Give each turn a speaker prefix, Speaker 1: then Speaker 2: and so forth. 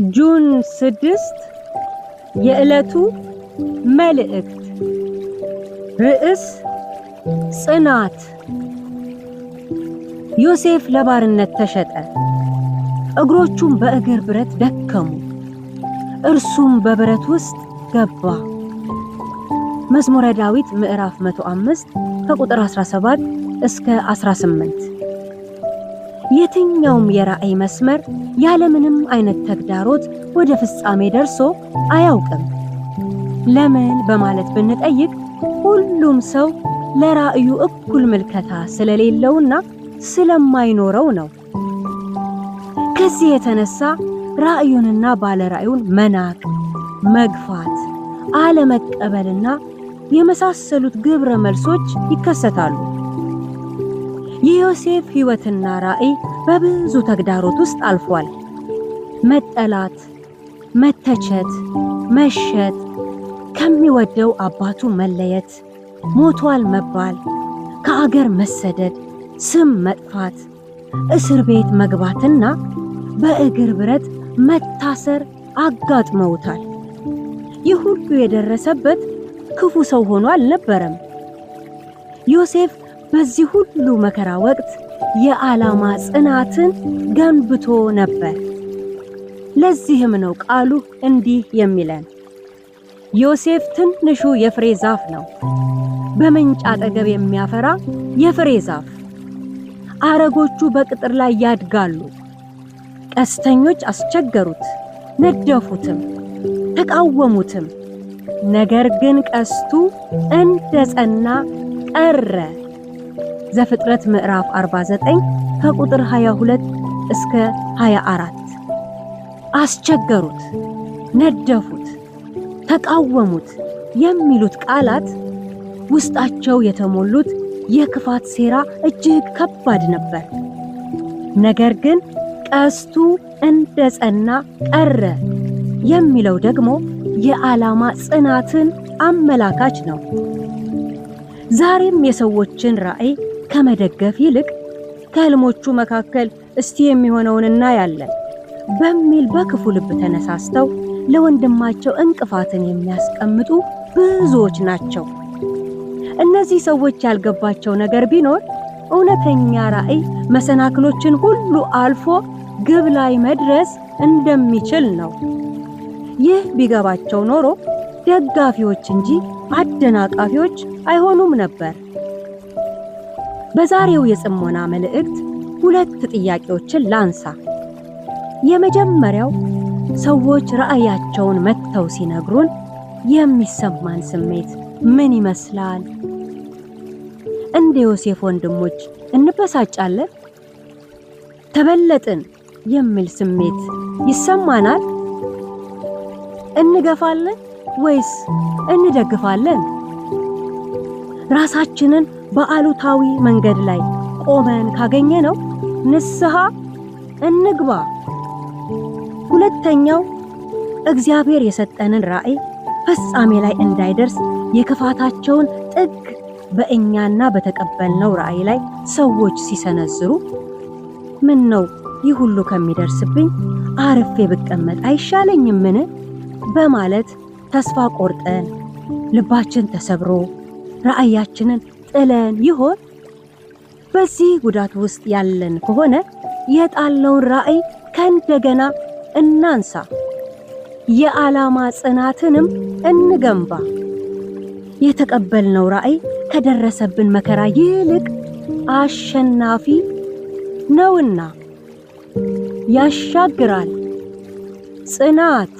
Speaker 1: ጁን 6 የዕለቱ መልእክት ርዕስ ጽናት። ዮሴፍ ለባርነት ተሸጠ። እግሮቹም በእግር ብረት ደከሙ፣ እርሱም በብረት ውስጥ ገባ። መዝሙረ ዳዊት ምዕራፍ 105 ከቁጥር 17 እስከ 18። የትኛውም የራእይ መስመር ያለምንም አይነት ተግዳሮት ወደ ፍጻሜ ደርሶ አያውቅም። ለምን በማለት ብንጠይቅ ሁሉም ሰው ለራእዩ እኩል ምልከታ ስለሌለውና ስለማይኖረው ነው። ከዚህ የተነሳ ራእዩንና ባለራእዩን መናቅ፣ መግፋት፣ አለመቀበልና የመሳሰሉት ግብረ መልሶች ይከሰታሉ። የዮሴፍ ሕይወትና ራእይ በብዙ ተግዳሮት ውስጥ አልፏል። መጠላት፣ መተቸት፣ መሸጥ፣ ከሚወደው አባቱ መለየት፣ ሞቷል መባል፣ ከአገር መሰደድ፣ ስም መጥፋት፣ እስር ቤት መግባትና በእግር ብረት መታሰር አጋጥመውታል። ይህ ሁሉ የደረሰበት ክፉ ሰው ሆኖ አልነበረም። ዮሴፍ በዚህ ሁሉ መከራ ወቅት የዓላማ ጽናትን ገንብቶ ነበር። ለዚህም ነው ቃሉ እንዲህ የሚለን፣ ዮሴፍ ትንሹ የፍሬ ዛፍ ነው፣ በምንጭ አጠገብ የሚያፈራ የፍሬ ዛፍ። አረጎቹ በቅጥር ላይ ያድጋሉ። ቀስተኞች አስቸገሩት፣ ነደፉትም፣ ተቃወሙትም። ነገር ግን ቀስቱ እንደ ጸና ቀረ። ዘፍጥረት ምዕራፍ 49 ከቁጥር 22 እስከ 24። አስቸገሩት፣ ነደፉት፣ ተቃወሙት የሚሉት ቃላት ውስጣቸው የተሞሉት የክፋት ሴራ እጅግ ከባድ ነበር። ነገር ግን ቀስቱ እንደ ጸና ቀረ የሚለው ደግሞ የዓላማ ጽናትን አመላካች ነው። ዛሬም የሰዎችን ራእይ ከመደገፍ ይልቅ ከህልሞቹ መካከል እስቲ የሚሆነውን እናያለን በሚል በክፉ ልብ ተነሳስተው ለወንድማቸው እንቅፋትን የሚያስቀምጡ ብዙዎች ናቸው። እነዚህ ሰዎች ያልገባቸው ነገር ቢኖር እውነተኛ ራእይ መሰናክሎችን ሁሉ አልፎ ግብ ላይ መድረስ እንደሚችል ነው። ይህ ቢገባቸው ኖሮ ደጋፊዎች እንጂ አደናቃፊዎች አይሆኑም ነበር። በዛሬው የጽሞና መልእክት 2 ጥያቄዎችን ላንሳ። የመጀመሪያው ሰዎች ራእያቸውን መጥተው ሲነግሩን የሚሰማን ስሜት ምን ይመስላል? እንደ ዮሴፍ ወንድሞች እንበሳጫለን? ተበለጥን የሚል ስሜት ይሰማናል? እንገፋለን ወይስ እንደግፋለን? ራሳችንን በአሉታዊ መንገድ ላይ ቆመን ካገኘነው ንስሐ እንግባ። ሁለተኛው እግዚአብሔር የሰጠንን ራእይ ፍጻሜ ላይ እንዳይደርስ የክፋታቸውን ጥግ በእኛና በተቀበልነው ራእይ ላይ ሰዎች ሲሰነዝሩ ምን ነው ይህ ሁሉ ከሚደርስብኝ አርፌ ብቀመጥ አይሻለኝምን? በማለት ተስፋ ቆርጠን ልባችን ተሰብሮ ራእያችንን ጥለን ይሆን? በዚህ ጉዳት ውስጥ ያለን ከሆነ የጣልነውን ራእይ ከእንደገና እናንሳ፣ የዓላማ ጽናትንም እንገንባ። የተቀበልነው ራእይ ከደረሰብን መከራ ይልቅ አሸናፊ ነውና ያሻግራል። ጽናት